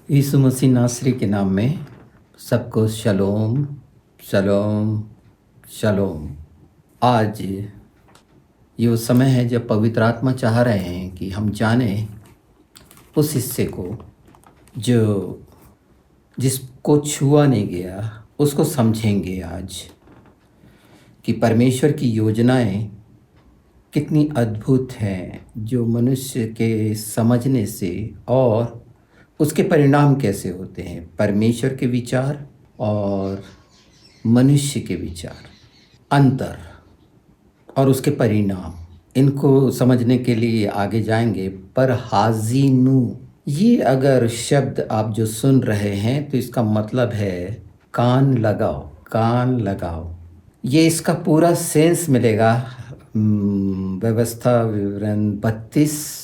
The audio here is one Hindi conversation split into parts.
यीशु मसीह नासरी के नाम में सबको शलोम शलोम शलोम। आज ये वो समय है जब पवित्र आत्मा चाह रहे हैं कि हम जाने उस हिस्से को जो जिसको छुआ नहीं गया, उसको समझेंगे आज कि परमेश्वर की योजनाएं कितनी अद्भुत हैं, जो मनुष्य के समझने से और उसके परिणाम कैसे होते हैं। परमेश्वर के विचार और मनुष्य के विचार, अंतर और उसके परिणाम, इनको समझने के लिए आगे जाएंगे। पर हाजीनू, ये अगर शब्द आप जो सुन रहे हैं तो इसका मतलब है कान लगाओ, कान लगाओ। ये इसका पूरा सेंस मिलेगा व्यवस्था विवरण 32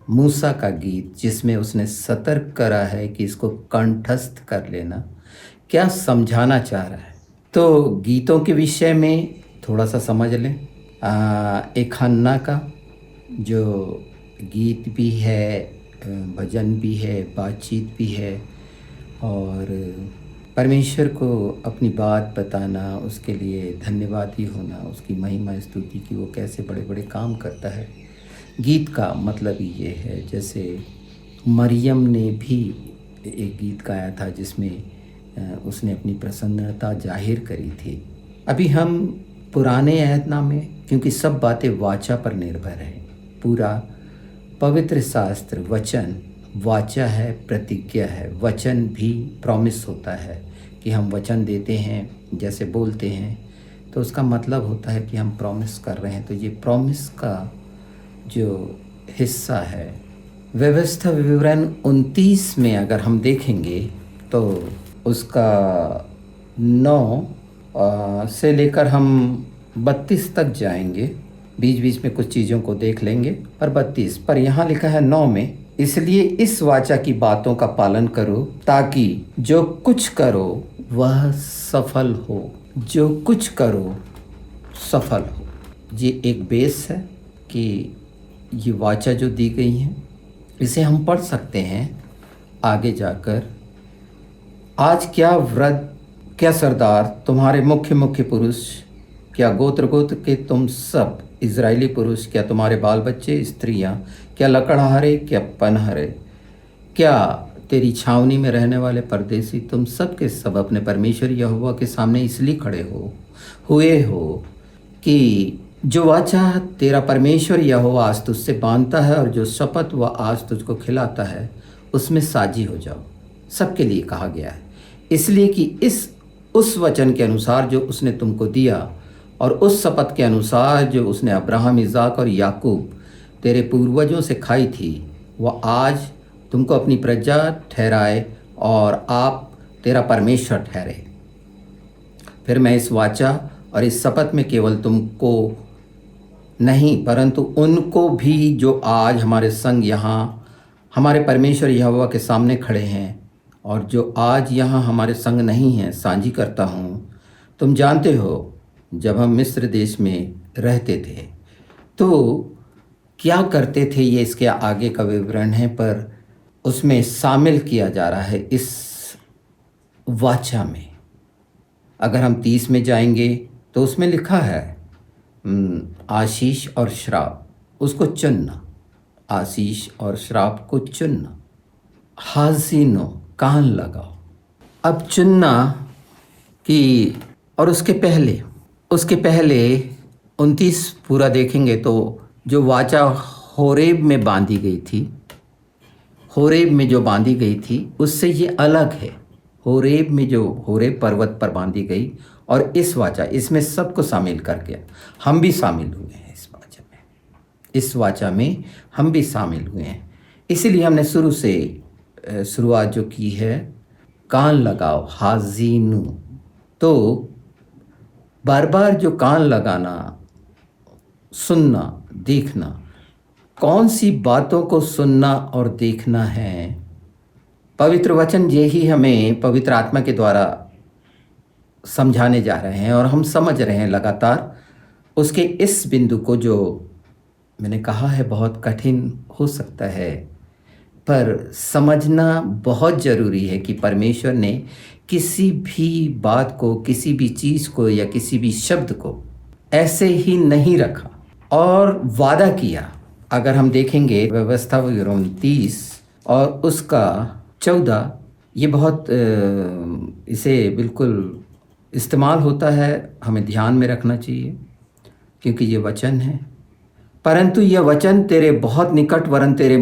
मूसा का गीत, जिसमें उसने सतर्क करा है कि इसको कंठस्थ कर लेना, क्या समझाना चाह रहा है। तो गीतों के विषय में थोड़ा सा समझ लें। एक हन्ना का जो गीत भी है, भजन भी है, बातचीत भी है, और परमेश्वर को अपनी बात बताना, उसके लिए धन्यवादी होना, उसकी महिमा स्तुति की वो कैसे बड़े बड़े काम करता है। गीत का मतलब ही ये है, जैसे मरियम ने भी एक गीत गाया था जिसमें उसने अपनी प्रसन्नता जाहिर करी थी। अभी हम पुराने अहदनामे, क्योंकि सब बातें वाचा पर निर्भर है। पूरा पवित्र शास्त्र वचन, वाचा है, प्रतिज्ञा है। वचन भी प्रॉमिस होता है कि हम वचन देते हैं, जैसे बोलते हैं तो उसका मतलब होता है कि हम प्रॉमिस कर रहे हैं। तो ये प्रॉमिस का जो हिस्सा है, व्यवस्था विवरण 29 में अगर हम देखेंगे तो उसका 9 से लेकर हम 32 तक जाएंगे। बीच बीच में कुछ चीज़ों को देख लेंगे। पर 32 पर यहाँ लिखा है 9 में, इसलिए इस वाचा की बातों का पालन करो ताकि जो कुछ करो वह सफल हो। जो कुछ करो सफल हो। ये एक बेस है कि ये वाचा जो दी गई है, इसे हम पढ़ सकते हैं आगे जाकर। आज क्या वृद्ध, क्या सरदार, तुम्हारे मुख्य मुख्य पुरुष, क्या गोत्र गोत्र के तुम सब इज़राइली पुरुष, क्या तुम्हारे बाल बच्चे, स्त्रियां, क्या लकड़हारे, क्या पनहरे, क्या तेरी छावनी में रहने वाले परदेसी, तुम सब के सब अपने परमेश्वर यहोवा के सामने इसलिए खड़े हुए हो कि जो वाचा तेरा परमेश्वर यहोवा आज तुझसे बांधता है और जो शपथ वह आज तुझको खिलाता है, उसमें साजी हो जाओ। सबके लिए कहा गया है, इसलिए कि उस वचन के अनुसार जो उसने तुमको दिया और उस शपथ के अनुसार जो उसने अब्राहम, इज़ाक और याकूब तेरे पूर्वजों से खाई थी, वह आज तुमको अपनी प्रजा ठहराए और आप तेरा परमेश्वर ठहरे। फिर मैं इस वाचा और इस शपथ में केवल तुमको नहीं परंतु उनको भी जो आज हमारे संग यहाँ हमारे परमेश्वर यहोवा के सामने खड़े हैं और जो आज यहाँ हमारे संग नहीं हैं, साझी करता हूँ। तुम जानते हो, जब हम मिस्र देश में रहते थे तो क्या करते थे, ये इसके आगे का विवरण है, पर उसमें शामिल किया जा रहा है इस वाचा में। अगर हम 30 में जाएंगे तो उसमें लिखा है आशीष और श्राप, उसको चुनना। आशीष और श्राप को चुनना। हाज़िनो, कान लगाओ। अब चुनना कि, और उसके पहले 29 पूरा देखेंगे तो जो वाचा होरेब में बांधी गई थी, होरेब में जो बांधी गई थी उससे ये अलग है। होरेब में जो होरेब पर्वत पर बांधी गई, और इस वाचा, इसमें सबको शामिल कर गया। हम भी शामिल हुए हैं इस वाचा में, इस वाचा में हम भी शामिल हुए हैं। इसीलिए हमने शुरुआत जो की है, कान लगाओ, हाज़िनू। तो बार बार जो कान लगाना, सुनना, देखना, कौन सी बातों को सुनना और देखना है, पवित्र वचन यही हमें पवित्र आत्मा के द्वारा समझाने जा रहे हैं और हम समझ रहे हैं लगातार उसके इस बिंदु को, जो मैंने कहा है बहुत कठिन हो सकता है पर समझना बहुत ज़रूरी है कि परमेश्वर ने किसी भी बात को, किसी भी चीज़ को या किसी भी शब्द को ऐसे ही नहीं रखा और वादा किया। अगर हम देखेंगे व्यवस्था विवरण 30 और उसका 14, ये बहुत इसे बिल्कुल इस्तेमाल होता है, हमें ध्यान में रखना चाहिए क्योंकि ये वचन है। परंतु यह वचन तेरे बहुत निकट वरन तेरे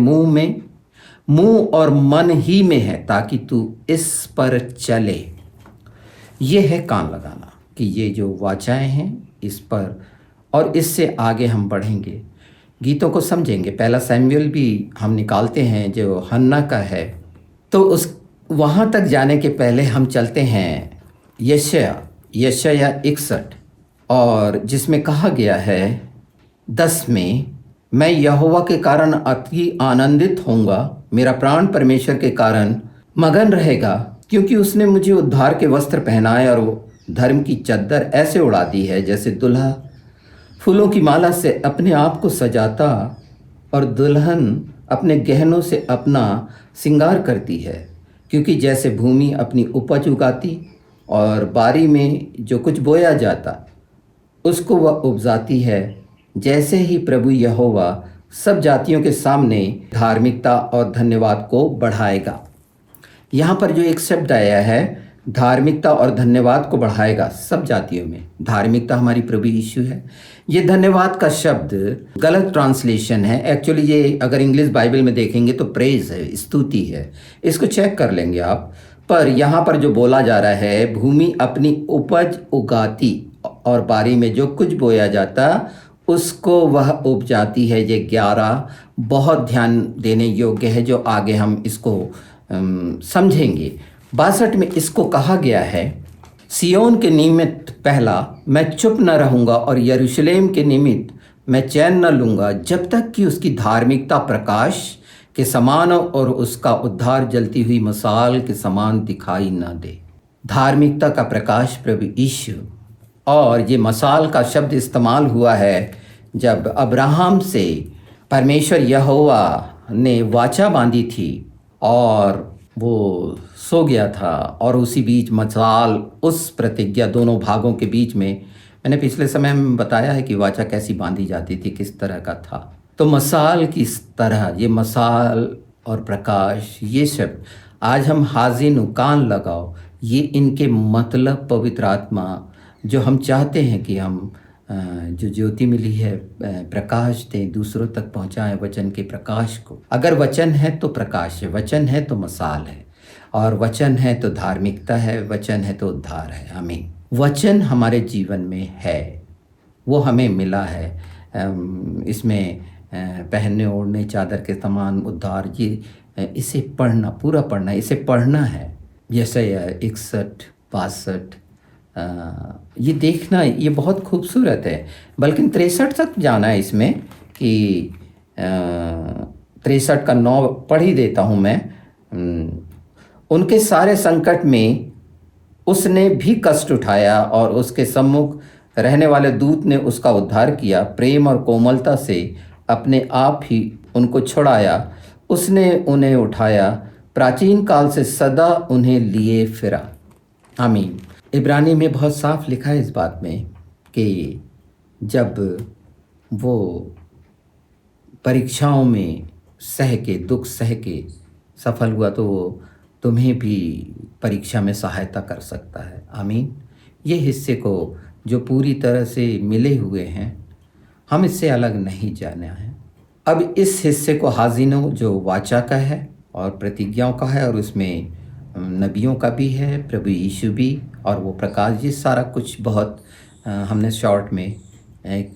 मुंह और मन ही में है, ताकि तू इस पर चले। ये है कान लगाना कि ये जो वाचाएं हैं इस पर, और इससे आगे हम बढ़ेंगे, गीतों को समझेंगे। पहला सैमुएल भी हम निकालते हैं जो हन्ना का है। तो उस वहाँ तक जाने के पहले हम चलते हैं यशायाह 61, और जिसमें कहा गया है 10 में, मैं यहोवा के कारण अति आनंदित होऊंगा, मेरा प्राण परमेश्वर के कारण मगन रहेगा, क्योंकि उसने मुझे उद्धार के वस्त्र पहनाए और वो धर्म की चद्दर ऐसे उड़ा दी है जैसे दुल्हा फूलों की माला से अपने आप को सजाता और दुल्हन अपने गहनों से अपना श्रृंगार करती है। क्योंकि जैसे भूमि अपनी उपज उगाती और बारी में जो कुछ बोया जाता उसको वह उपजाती है, जैसे ही प्रभु यहोवा सब जातियों के सामने धार्मिकता और धन्यवाद को बढ़ाएगा। यहाँ पर जो एक शब्द आया है, धार्मिकता और धन्यवाद को बढ़ाएगा सब जातियों में। धार्मिकता हमारी प्रभु यीशु है। ये धन्यवाद का शब्द गलत ट्रांसलेशन है। एक्चुअली ये अगर इंग्लिश बाइबल में देखेंगे तो प्रेज है, स्तुति है। इसको चेक कर लेंगे आप। पर यहाँ पर जो बोला जा रहा है, भूमि अपनी उपज उगाती और बारी में जो कुछ बोया जाता उसको वह उपजाती है। ये 11 बहुत ध्यान देने योग्य है, जो आगे हम इसको समझेंगे। 62 में इसको कहा गया है, सियोन के निमित्त पहला मैं चुप न रहूँगा और यरूशलेम के निमित्त मैं चैन न लूँगा, जब तक कि उसकी धार्मिकता प्रकाश के समान और उसका उद्धार जलती हुई मसाल के समान दिखाई न दे। धार्मिकता का प्रकाश प्रभु यीशु, और ये मसाल का शब्द इस्तेमाल हुआ है जब अब्राहम से परमेश्वर यहोवा ने वाचा बांधी थी और वो सो गया था, और उसी बीच मसाल, उस प्रतिज्ञा दोनों भागों के बीच में, मैंने पिछले समय में बताया है कि वाचा कैसी बांधी जाती थी, किस तरह का था। तो मसाल की तरह ये मसाल और प्रकाश, ये शब्द आज हम हाजिन कान लगाओ, ये इनके मतलब पवित्र आत्मा जो हम चाहते हैं कि हम जो ज्योति मिली है प्रकाश दें, दूसरों तक पहुंचाएं वचन के प्रकाश को। अगर वचन है तो प्रकाश है, वचन है तो मसाल है, और वचन है तो धार्मिकता है, वचन है तो उद्धार है। आमीन। वचन हमारे जीवन में है, वो हमें मिला है। इसमें पहनने ओढ़ने चादर के समान उद्धार, ये इसे पढ़ना, पूरा पढ़ना, इसे पढ़ना है। यशायाह 61, 62 ये देखना, ये बहुत खूबसूरत है। बल्कि 63 तक जाना है इसमें कि 63 का 9 पढ़ ही देता हूँ मैं। उनके सारे संकट में उसने भी कष्ट उठाया और उसके सम्मुख रहने वाले दूत ने उसका उद्धार किया। प्रेम और कोमलता से अपने आप ही उनको छुड़ाया, उसने उन्हें उठाया, प्राचीन काल से सदा उन्हें लिए फिरा। आमीन। इब्रानी में बहुत साफ लिखा है इस बात में कि जब वो परीक्षाओं में सह के, दुख सह के सफल हुआ, तो वो तुम्हें भी परीक्षा में सहायता कर सकता है। आमीन। ये हिस्से को जो पूरी तरह से मिले हुए हैं, हम इससे अलग नहीं जाना है। अब इस हिस्से को हाजिनो जो वाचा का है और प्रतिज्ञाओं का है, और उसमें नबियों का भी है, प्रभु यीशु भी, और वो प्रकाश, ये सारा कुछ बहुत हमने शॉर्ट में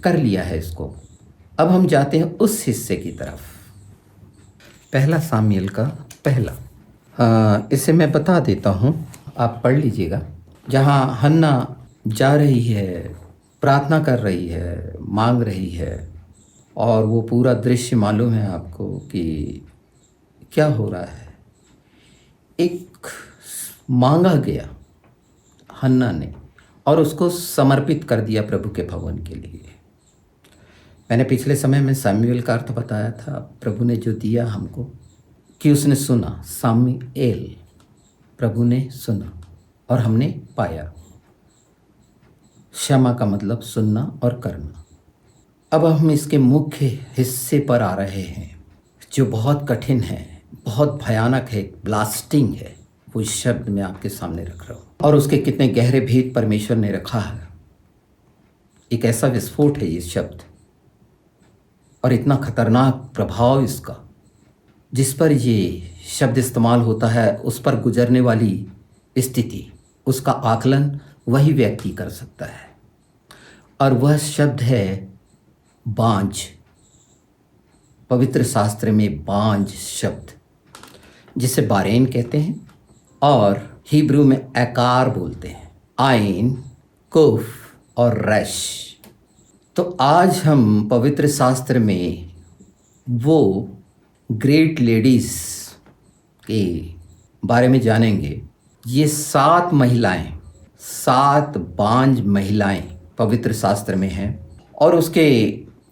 कर लिया है इसको। अब हम जाते हैं उस हिस्से की तरफ, पहला सामुएल का पहला। इसे मैं बता देता हूँ, आप पढ़ लीजिएगा। जहाँ हन्ना जा रही है, प्रार्थना कर रही है, मांग रही है, और वो पूरा दृश्य मालूम है आपको कि क्या हो रहा है। एक मांगा गया हन्ना ने और उसको समर्पित कर दिया प्रभु के भवन के लिए। मैंने पिछले समय में सैमुएल का अर्थ बताया था। प्रभु ने जो दिया हमको, कि उसने सुना, सामुएल, प्रभु ने सुना और हमने पाया। क्षमा का मतलब सुनना और करना। अब हम इसके मुख्य हिस्से पर आ रहे हैं जो बहुत कठिन है, बहुत भयानक है, ब्लास्टिंग है। वो शब्द मैं आपके सामने रख रहा हूँ और उसके कितने गहरे भेद परमेश्वर ने रखा है। एक ऐसा विस्फोट है ये शब्द और इतना खतरनाक प्रभाव इसका, जिस पर ये शब्द इस्तेमाल होता है उस पर गुजरने वाली स्थिति, उसका आकलन वही व्यक्ति कर सकता है। और वह शब्द है बांझ। पवित्र शास्त्र में बांझ शब्द, जिसे बारेन कहते हैं और हिब्रू में आकार बोलते हैं, आइन, कुफ और रश। तो आज हम पवित्र शास्त्र में वो ग्रेट लेडीज के बारे में जानेंगे। ये 7 महिलाएं, 7 बांझ महिलाएं पवित्र शास्त्र में हैं और उसके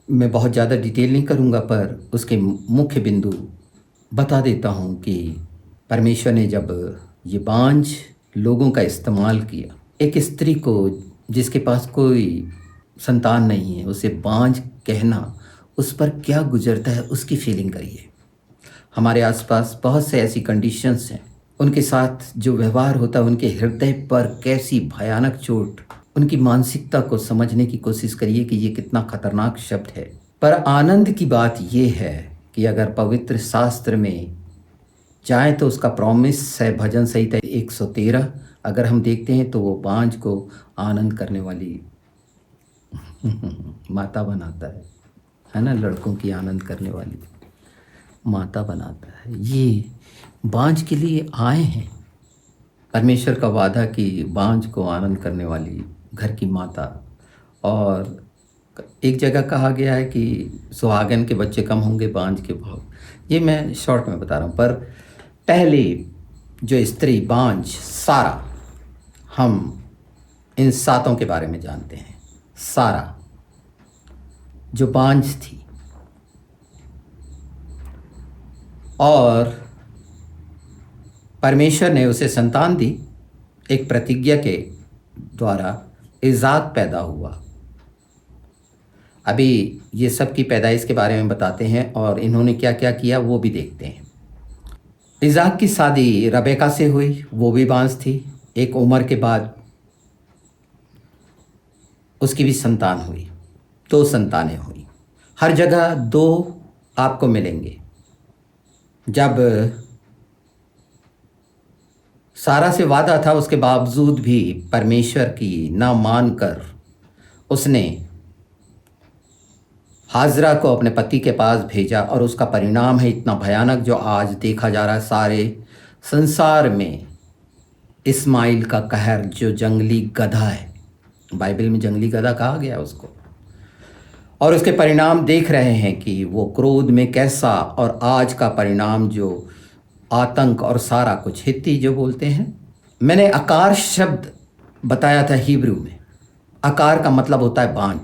मैं बहुत ज़्यादा डिटेल नहीं करूँगा, पर उसके मुख्य बिंदु बता देता हूँ कि परमेश्वर ने जब ये बांझ लोगों का इस्तेमाल किया, एक स्त्री को जिसके पास कोई संतान नहीं है, उसे बांझ कहना, उस पर क्या गुजरता है उसकी फीलिंग करिए। हमारे आसपास बहुत से ऐसी कंडीशंस हैं, उनके साथ जो व्यवहार होता है उनके हृदय पर कैसी भयानक चोट, उनकी मानसिकता को समझने की कोशिश करिए कि ये कितना खतरनाक शब्द है। पर आनंद की बात ये है कि अगर पवित्र शास्त्र में जाए तो उसका प्रॉमिस है भजन संहिता 113, अगर हम देखते हैं तो वो बांझ को आनंद करने वाली माता बनाता है ना, लड़कों की आनंद करने वाली माता बनाता है। ये बांझ के लिए आए हैं परमेश्वर का वादा कि बांझ को आनंद करने वाली घर की माता। और एक जगह कहा गया है कि सुहागन के बच्चे कम होंगे, बांझ के बहुत। ये मैं शॉर्ट में बता रहा हूँ, पर पहली जो स्त्री बांझ सारा, हम इन 7 के बारे में जानते हैं। सारा जो बांझ थी और परमेश्वर ने उसे संतान दी, एक प्रतिज्ञा के द्वारा इज़ाक पैदा हुआ। अभी ये सब की पैदाइश के बारे में बताते हैं और इन्होंने क्या क्या किया वो भी देखते हैं। इज़ाक की शादी रबेका से हुई, वो भी बांझ थी। एक उम्र के बाद उसकी भी संतान हुई, 2 संतानें हुई। हर जगह 2 आपको मिलेंगे। जब सारा से वादा था उसके बावजूद भी परमेश्वर की ना मानकर उसने हाजरा को अपने पति के पास भेजा और उसका परिणाम है इतना भयानक जो आज देखा जा रहा है सारे संसार में। इस्माइल का कहर, जो जंगली गधा है, बाइबल में जंगली गधा कहा गया उसको, और उसके परिणाम देख रहे हैं कि वो क्रोध में कैसा, और आज का परिणाम जो आतंक और सारा कुछ, हित्ती जो बोलते हैं। मैंने आकार शब्द बताया था हिब्रू में। आकार का मतलब होता है बांझ।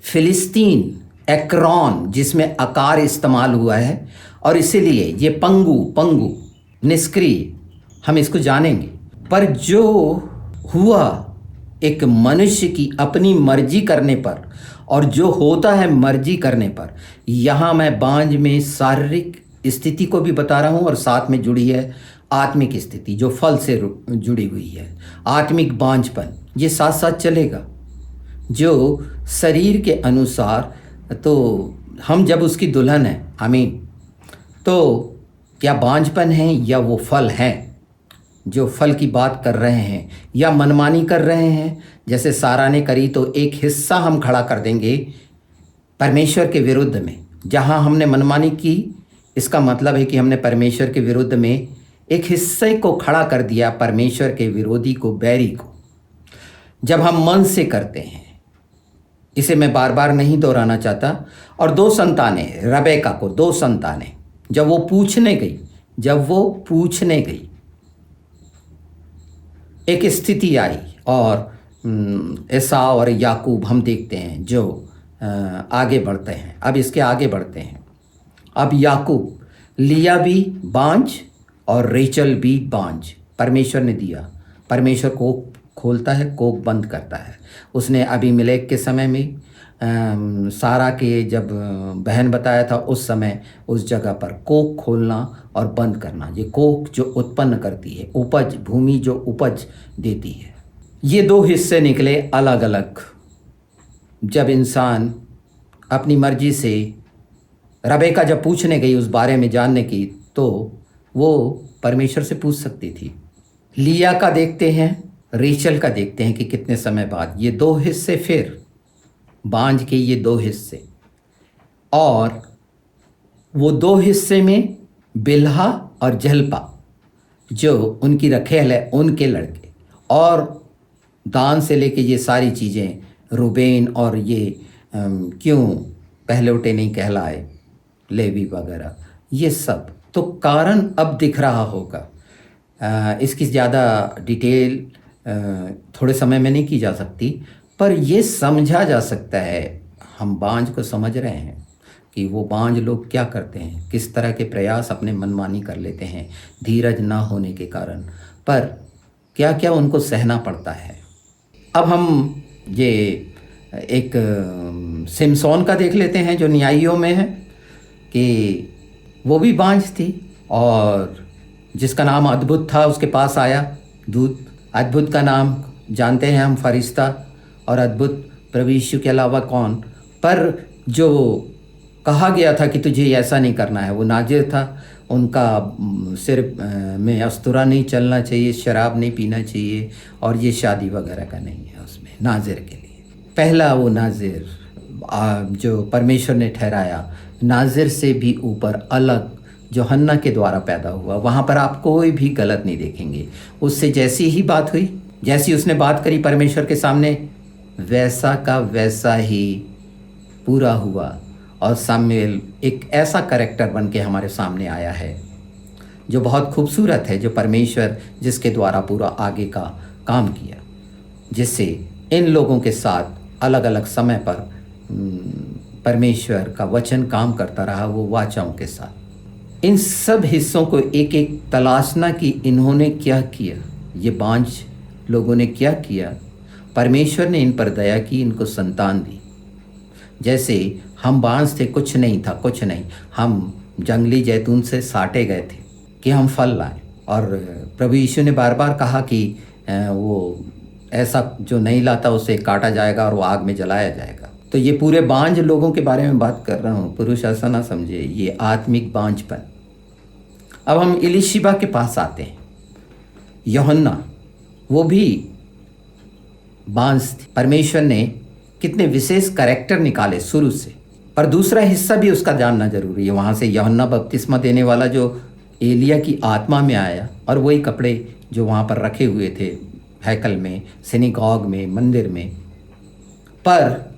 फिलिस्तीन एक्रोन जिसमें आकार इस्तेमाल हुआ है, और इसीलिए ये पंगु निष्क्रिय, हम इसको जानेंगे। पर जो हुआ एक मनुष्य की अपनी मर्जी करने पर, और जो होता है मर्जी करने पर, यहाँ मैं बांझ में शारीरिक स्थिति को भी बता रहा हूँ और साथ में जुड़ी है आत्मिक स्थिति जो फल से जुड़ी हुई है। आत्मिक बांझपन ये साथ साथ चलेगा, जो शरीर के अनुसार। तो हम जब उसकी दुल्हन है, आमीन, तो क्या बांझपन है या वो फल हैं जो फल की बात कर रहे हैं, या मनमानी कर रहे हैं जैसे सारा ने करी। तो एक हिस्सा हम खड़ा कर देंगे परमेश्वर के विरुद्ध में। जहां हमने मनमानी की, इसका मतलब है कि हमने परमेश्वर के विरुद्ध में एक हिस्से को खड़ा कर दिया, परमेश्वर के विरोधी को, बैरी को। जब हम मन से करते हैं, इसे मैं बार बार नहीं दोहराना चाहता। और 2 संतानें, रबेका को 2 संतानें, जब वो पूछने गई एक स्थिति आई, और एसाव और याकूब हम देखते हैं जो आगे बढ़ते हैं। अब इसके आगे बढ़ते हैं। अब याकूब लिया भी बांझ और रेचल भी बांझ परमेश्वर ने दिया। परमेश्वर कोख खोलता है, कोख बंद करता है। उसने अबीमेलेक के समय में सारा के जब बहन बताया था, उस समय उस जगह पर कोख खोलना और बंद करना, ये कोख जो उत्पन्न करती है उपज, भूमि जो उपज देती है। ये दो हिस्से निकले अलग अलग। जब इंसान अपनी मर्जी से रबेका जब पूछने गई उस बारे में जानने की, तो वो परमेश्वर से पूछ सकती थी। लिया का देखते हैं, रेचल का देखते हैं कि कितने समय बाद ये दो हिस्से, फिर बांझ के ये दो हिस्से, और वो दो हिस्से में बिल्हा और जल्पा जो उनकी रखेल है, उनके लड़के, और दान से लेके ये सारी चीज़ें रूबेन, और ये क्यों पहलौठे नहीं कहलाए, लेवी वगैरह, ये सब तो कारण अब दिख रहा होगा। इसकी ज़्यादा डिटेल थोड़े समय में नहीं की जा सकती, पर ये समझा जा सकता है। हम बांझ को समझ रहे हैं कि वो बांझ लोग क्या करते हैं, किस तरह के प्रयास अपने मनमानी कर लेते हैं धीरज ना होने के कारण, पर क्या क्या उनको सहना पड़ता है। अब हम ये एक सिमसोन का देख लेते हैं जो न्यायियों में है, कि वो भी बांझ थी और जिसका नाम अद्भुत था, उसके पास आया दूत। अद्भुत का नाम जानते हैं हम, फरिश्ता और अद्भुत प्रभु यीशु के अलावा कौन। पर जो कहा गया था कि तुझे ऐसा नहीं करना है, वो नाजिर था। उनका सिर में अस्तुरा नहीं चलना चाहिए, शराब नहीं पीना चाहिए, और ये शादी वगैरह का नहीं है उसमें नाजिर के लिए। पहला वो नाजिर जो परमेश्वर ने ठहराया, नाजिर से भी ऊपर अलग जो हन्ना के द्वारा पैदा हुआ, वहाँ पर आप कोई भी गलत नहीं देखेंगे। उससे जैसी ही बात हुई, जैसी उसने बात करी परमेश्वर के सामने, वैसा का वैसा ही पूरा हुआ। और सामुएल एक ऐसा कैरेक्टर बन के हमारे सामने आया है जो बहुत खूबसूरत है, जो परमेश्वर जिसके द्वारा पूरा आगे का काम किया, जिससे इन लोगों के साथ अलग अलग समय पर परमेश्वर का वचन काम करता रहा, वो वाचाओं के साथ। इन सब हिस्सों को एक एक तलाशना कि इन्होंने क्या किया, ये बांझ लोगों ने क्या किया। परमेश्वर ने इन पर दया की, इनको संतान दी। जैसे हम बांझ थे, कुछ नहीं था, कुछ नहीं, हम जंगली जैतून से साटे गए थे कि हम फल लाएं, और प्रभु यीशु ने बार बार कहा कि वो ऐसा जो नहीं लाता उसे काटा जाएगा और वो आग में जलाया जाएगा। तो ये पूरे बांझ लोगों के बारे में बात कर रहा हूँ, पुरुष ऐसा ना समझे, ये आत्मिक बांझपन। अब हम इलिशिबा के पास आते हैं। यूहन्ना वो भी बांझ थी। परमेश्वर ने कितने विशेष कैरेक्टर निकाले शुरू से, पर दूसरा हिस्सा भी उसका जानना जरूरी है। वहाँ से यूहन्ना बपतिस्मा देने वाला जो एलिया की आत्मा में आया, और वही कपड़े जो वहाँ पर रखे हुए थे हैकल में, सिनेगॉग में, मंदिर में। पर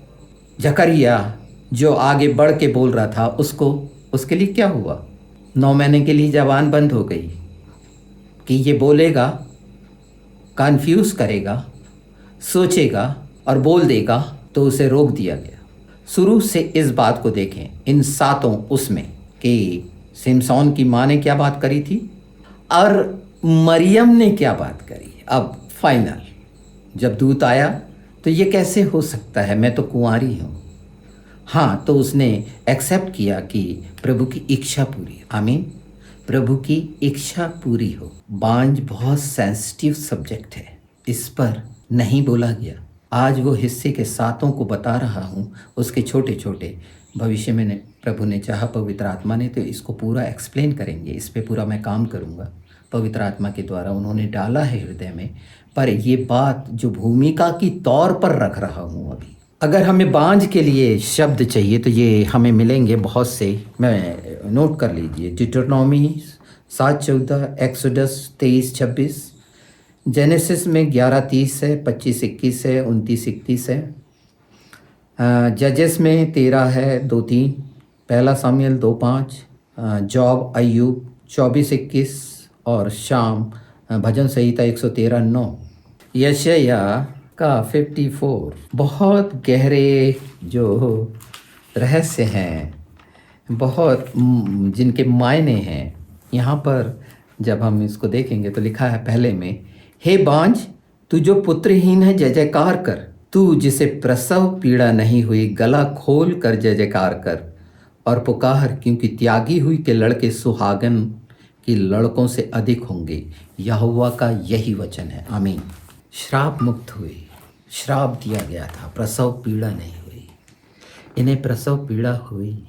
जकरिया जो आगे बढ़ के बोल रहा था, उसके लिए क्या हुआ? 9 महीने के लिए जबान बंद हो गई कि ये बोलेगा, कन्फ्यूज करेगा, सोचेगा और बोल देगा, तो उसे रोक दिया गया। शुरू से इस बात को देखें, इन सातों उसमें, कि सिमसोन की माँ ने क्या बात करी थी और मरियम ने क्या बात करी। अब फाइनल जब दूत आया, तो ये कैसे हो सकता है, मैं तो कुंवारी हूँ। हाँ, तो उसने एक्सेप्ट किया कि प्रभु की इच्छा पूरी, आमीन, प्रभु की इच्छा पूरी हो। बांझ बहुत सेंसिटिव सब्जेक्ट है, इस पर नहीं बोला गया। आज वो हिस्से के सातों को बता रहा हूँ, उसके छोटे छोटे। भविष्य में प्रभु ने चाहा, पवित्र आत्मा ने, तो इसको पूरा एक्सप्लेन करेंगे, इस पे पूरा मैं काम करूँगा। पवित्र आत्मा के द्वारा उन्होंने डाला है हृदय में, पर ये बात जो भूमिका की तौर पर रख रहा हूँ अभी। अगर हमें बांझ के लिए शब्द चाहिए तो ये हमें मिलेंगे बहुत से, मैं नोट कर लीजिए। डिटरनॉमी 7:14, एक्सोडस 23:26, जेनेसिस में 11:30 है, 25:21 है, 29:31 है, जजेस में 13 है, 2-3, पहला सामुएल 2-5, जॉब अय्यूब 24:21, और शाम भजन संहिता 113:9, यशाया का 54। बहुत गहरे जो रहस्य हैं बहुत जिनके मायने हैं। यहाँ पर जब हम इसको देखेंगे तो लिखा है पहले में, हे बांझ तू जो पुत्रहीन है जय जयकार कर, तू जिसे प्रसव पीड़ा नहीं हुई गला खोल कर जय जयकार कर और पुकार, क्योंकि त्यागी हुई के लड़के सुहागन की लड़कों से अधिक होंगे। यहोवा का यही वचन है, आमीन। श्राप मुक्त हुई, श्राप दिया गया था, प्रसव पीड़ा नहीं हुई, इन्हें प्रसव पीड़ा हुई।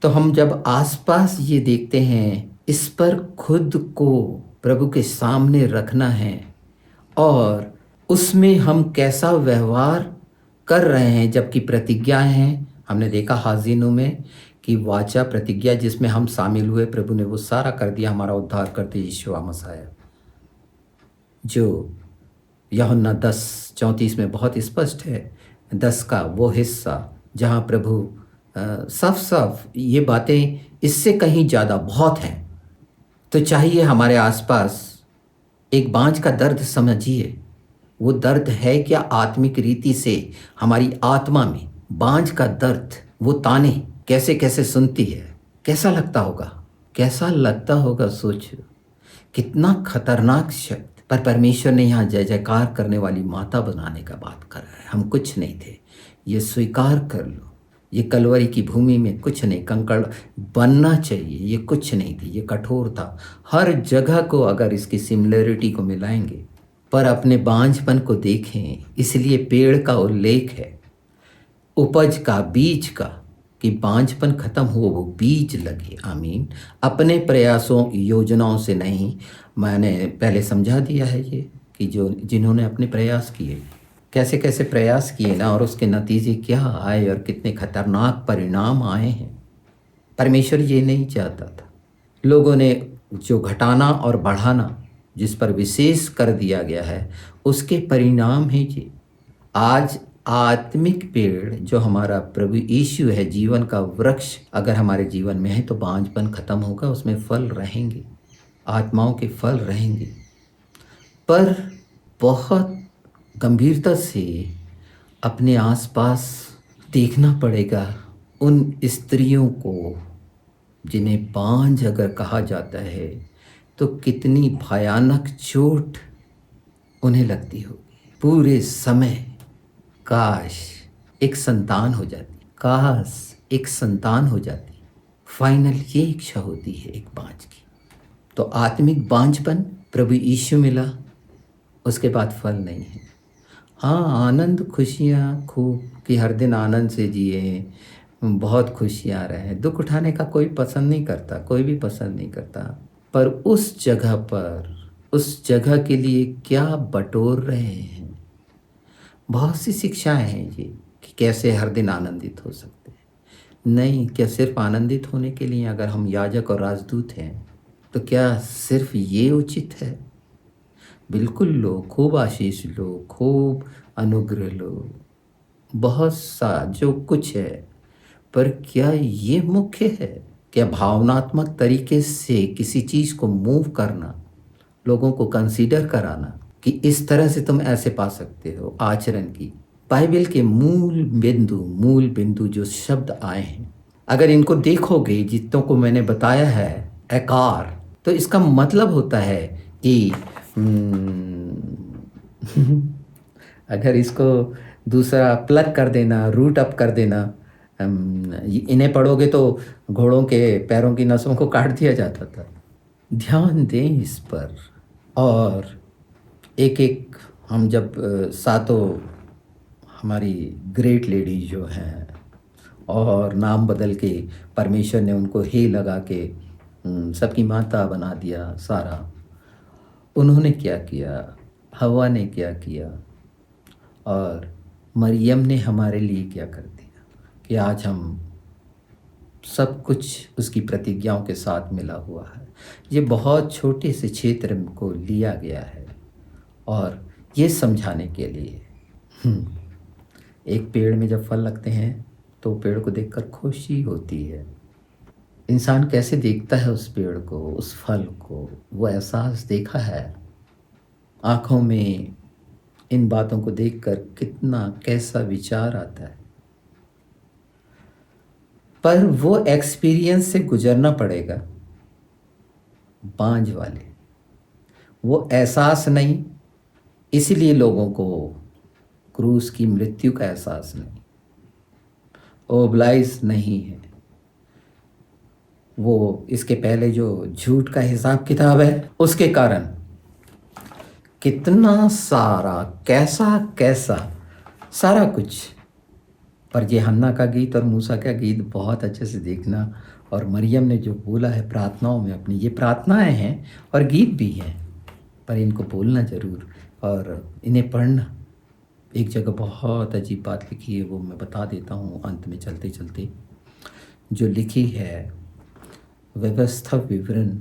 तो हम जब आसपास ये देखते हैं, इस पर खुद को प्रभु के सामने रखना है और उसमें हम कैसा व्यवहार कर रहे हैं, जबकि प्रतिज्ञाएं हैं। हमने देखा हाजिनों में कि वाचा प्रतिज्ञा जिसमें हम शामिल हुए, प्रभु ने वो सारा कर दिया, हमारा उद्धार करते यीशु मसीह, जो यूहन्ना 10:34 में बहुत स्पष्ट है। 10 का वो हिस्सा जहाँ प्रभु साफ साफ ये बातें इससे कहीं ज़्यादा बहुत हैं। तो चाहिए हमारे आसपास एक बांझ का दर्द समझिए। वो दर्द है क्या आत्मिक रीति से हमारी आत्मा में बांझ का दर्द, वो ताने कैसे कैसे सुनती है, कैसा लगता होगा, कैसा लगता होगा। सोचो कितना खतरनाक शब्द, पर परमेश्वर ने यहाँ जय जयकार करने वाली माता बनाने का बात कर रहा है। हम कुछ नहीं थे, ये स्वीकार कर लो। ये कलवरी की भूमि में कुछ नहीं, कंकड़ बनना चाहिए, ये कुछ नहीं थी, ये कठोर था। हर जगह को अगर इसकी सिमिलरिटी को मिलाएंगे, पर अपने बांझपन को देखें। इसलिए पेड़ का उल्लेख है, उपज का, बीज का, कि बांझपन खत्म हो, वो बीज लगे, आमीन। अपने प्रयासों योजनाओं से नहीं। मैंने पहले समझा दिया है ये कि जो जिन्होंने अपने प्रयास किए, कैसे कैसे प्रयास किए ना, और उसके नतीजे क्या आए और कितने खतरनाक परिणाम आए हैं। परमेश्वर ये नहीं चाहता था। लोगों ने जो घटाना और बढ़ाना जिस पर विशेष कर दिया गया है, उसके परिणाम है ये। आज आत्मिक पेड़ जो हमारा प्रभु यीशु है, जीवन का वृक्ष अगर हमारे जीवन में है, तो बांझपन खत्म होगा, उसमें फल रहेंगे, आत्माओं के फल रहेंगे। पर बहुत गंभीरता से अपने आसपास देखना पड़ेगा उन स्त्रियों को जिन्हें बांझ अगर कहा जाता है, तो कितनी भयानक चोट उन्हें लगती होगी। पूरे समय काश एक संतान हो जाती, काश एक संतान हो जाती। फाइनल ये इच्छा होती है एक बांझ की। तो आत्मिक बांझपन प्रभु यीशु मिला, उसके बाद फल नहीं है। हाँ, आनंद खुशियाँ खूब कि हर दिन आनंद से जिए, बहुत खुशियाँ रहे। दुख उठाने का कोई पसंद नहीं करता, कोई भी पसंद नहीं करता। पर उस जगह पर, उस जगह के लिए क्या बटोर रहे हैं। बहुत सी शिक्षाएं हैं ये कि कैसे हर दिन आनंदित हो सकते हैं। नहीं, क्या सिर्फ आनंदित होने के लिए अगर हम याजक और राजदूत हैं, तो क्या सिर्फ ये उचित है? बिल्कुल लो, खूब आशीष लो, खूब अनुग्रह लो, बहुत सा जो कुछ है, पर क्या ये मुख्य है? क्या भावनात्मक तरीके से किसी चीज़ को मूव करना, लोगों को कंसीडर कराना कि इस तरह से तुम ऐसे पा सकते हो आचरण की। बाइबल के मूल बिंदु जो शब्द आए हैं, अगर इनको देखोगे जितनों को मैंने बताया है, आकार, तो इसका मतलब होता है कि अगर इसको दूसरा प्लग कर देना, रूट अप कर देना, इन्हें पढ़ोगे तो घोड़ों के पैरों की नसों को काट दिया जाता था। ध्यान दें इस पर। और एक एक हम जब सातों हमारी ग्रेट लेडी जो हैं, और नाम बदल के परमेश्वर ने उनको हे लगा के सबकी माता बना दिया सारा। उन्होंने क्या किया, हवा ने क्या किया, और मरियम ने हमारे लिए क्या कर दिया कि आज हम सब कुछ उसकी प्रतिज्ञाओं के साथ मिला हुआ है। ये बहुत छोटे से क्षेत्र को लिया गया है, और ये समझाने के लिए एक पेड़ में जब फल लगते हैं तो पेड़ को देखकर खुशी होती है। इंसान कैसे देखता है उस पेड़ को, उस फल को, वो एहसास देखा है आँखों में। इन बातों को देखकर कितना कैसा विचार आता है। पर वो एक्सपीरियंस से गुजरना पड़ेगा। बांझ वाले वो एहसास नहीं, इसीलिए लोगों को क्रूस की मृत्यु का एहसास नहीं, ओबलाइज नहीं है। वो इसके पहले जो झूठ का हिसाब किताब है उसके कारण कितना सारा कैसा कैसा सारा कुछ। पर ये हन्ना का गीत और मूसा का गीत बहुत अच्छे से देखना, और मरियम ने जो बोला है प्रार्थनाओं में अपनी, ये प्रार्थनाएं हैं और गीत भी हैं, पर इनको बोलना ज़रूर और इन्हें पढ़ना। एक जगह बहुत अजीब बात लिखी है, वो मैं बता देता हूँ अंत में चलते चलते, जो लिखी है व्यवस्था विवरण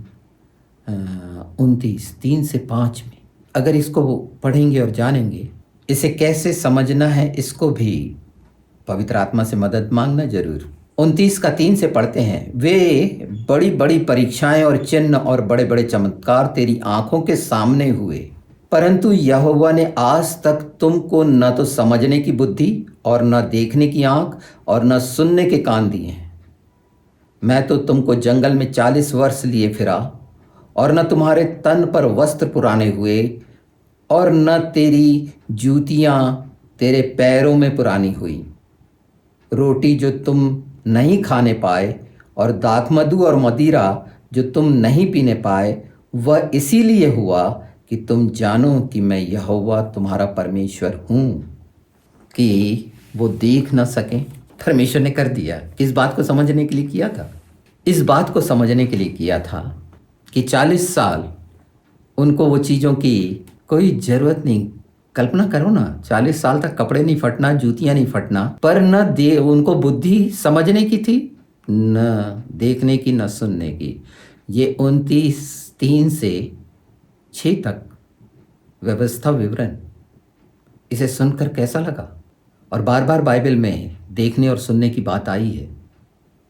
29:3-5 में। अगर इसको पढ़ेंगे और जानेंगे इसे कैसे समझना है, इसको भी पवित्र आत्मा से मदद मांगना जरूर। 29:3 से पढ़ते हैं, वे बड़ी बड़ी परीक्षाएं और चिन्ह और बड़े बड़े चमत्कार तेरी आंखों के सामने हुए, परंतु यहोवा ने आज तक तुमको न तो समझने की बुद्धि और न देखने की आंख और न सुनने के कान दिए हैं। मैं तो तुमको जंगल में 40 वर्ष लिए फिरा, और न तुम्हारे तन पर वस्त्र पुराने हुए, और न तेरी जूतियां तेरे पैरों में पुरानी हुई। रोटी जो तुम नहीं खाने पाए और दाखमधु और मदिरा जो तुम नहीं पीने पाए, वह इसीलिए हुआ कि तुम जानो कि मैं यहोवा तुम्हारा परमेश्वर हूँ। कि वो देख न सकें, परमेश्वर ने कर दिया। किस बात को समझने के लिए किया था? इस बात को समझने के लिए किया था कि 40 साल उनको वो चीज़ों की कोई ज़रूरत नहीं। कल्पना करो ना, 40 साल तक कपड़े नहीं फटना, जूतियाँ नहीं फटना, पर न दे उनको बुद्धि समझने की थी, न देखने की, न सुनने की। ये 29:3-6 तक व्यवस्था विवरण, इसे सुनकर कैसा लगा? और बार बार बाइबल में देखने और सुनने की बात आई है।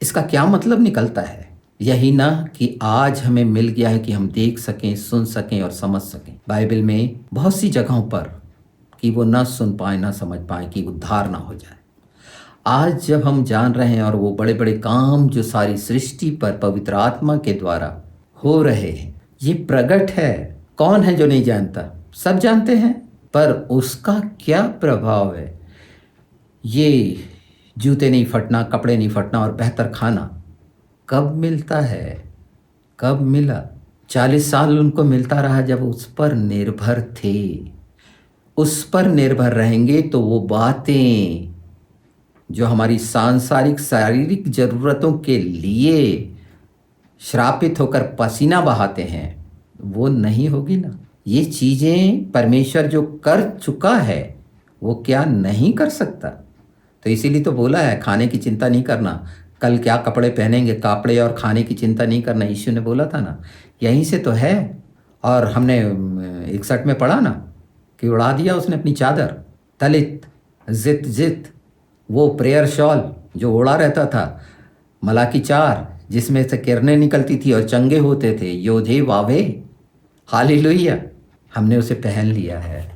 इसका क्या मतलब निकलता है? यही ना कि आज हमें मिल गया है कि हम देख सकें, सुन सकें और समझ सकें। बाइबल में बहुत सी जगहों पर कि वो ना सुन पाए, ना समझ पाए, कि उद्धार ना हो जाए। आज जब हम जान रहे हैं और वो बड़े बड़े काम जो सारी सृष्टि पर पवित्र आत्मा के द्वारा हो रहे हैं, ये प्रकट है। कौन है जो नहीं जानता? सब जानते हैं, पर उसका क्या प्रभाव है? ये जूते नहीं फटना, कपड़े नहीं फटना और बेहतर खाना कब मिलता है? कब मिला? 40 साल उनको मिलता रहा जब उस पर निर्भर थे। उस पर निर्भर रहेंगे तो वो बातें जो हमारी सांसारिक शारीरिक जरूरतों के लिए श्रापित होकर पसीना बहाते हैं, वो नहीं होगी ना। ये चीज़ें परमेश्वर जो कर चुका है वो क्या नहीं कर सकता? तो इसीलिए तो बोला है खाने की चिंता नहीं करना, कल क्या कपड़े पहनेंगे, कपड़े और खाने की चिंता नहीं करना। यीशु ने बोला था ना, यहीं से तो है। और हमने 61 में पढ़ा ना कि उड़ा दिया उसने अपनी चादर, तलित जित जित, वो प्रेयर शॉल जो ओढ़ा रहता था, मलाकी 4 जिसमें से किरणें निकलती थी और चंगे होते थे, योधे वावे, हालेलुया, हमने उसे पहन लिया है।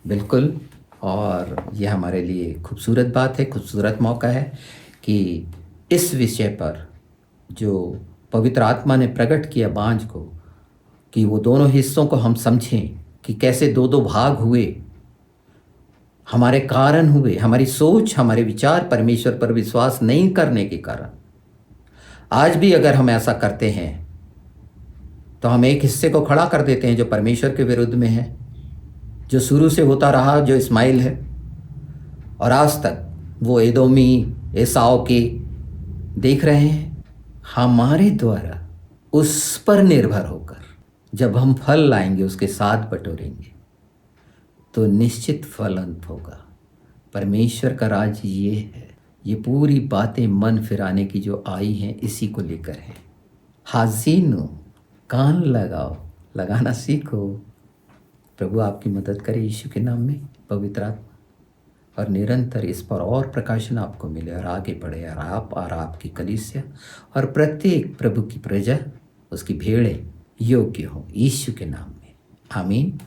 बिल्कुल। और ये हमारे लिए खूबसूरत बात है, खूबसूरत मौका है कि इस विषय पर जो पवित्र आत्मा ने प्रकट किया बांझ को, कि वो दोनों हिस्सों को हम समझें कि कैसे दो दो भाग हुए, हमारे कारण हुए, हमारी सोच, हमारे विचार परमेश्वर पर विश्वास नहीं करने के कारण। आज भी अगर हम ऐसा करते हैं तो हम एक हिस्से को खड़ा कर देते हैं जो परमेश्वर के विरुद्ध में है, जो शुरू से होता रहा, जो इस्माइल है, और आज तक वो एदोमी, एसाव के देख रहे हैं। हमारे द्वारा उस पर निर्भर होकर जब हम फल लाएंगे, उसके साथ बटोरेंगे, तो निश्चित फल अंत होगा। परमेश्वर का राज ये है। ये पूरी बातें मन फिराने की जो आई हैं इसी को लेकर है। हाज़िनो, कान लगाओ, लगाना सीखो। प्रभु आपकी मदद करे यीशु के नाम में, पवित्र आत्मा, और निरंतर इस पर और प्रकाशन आपको मिले और आगे बढ़े, और आप और आपकी कलीसिया और प्रत्येक प्रभु की प्रजा, उसकी भेड़ें योग्य हो, यीशु के नाम में, आमीन।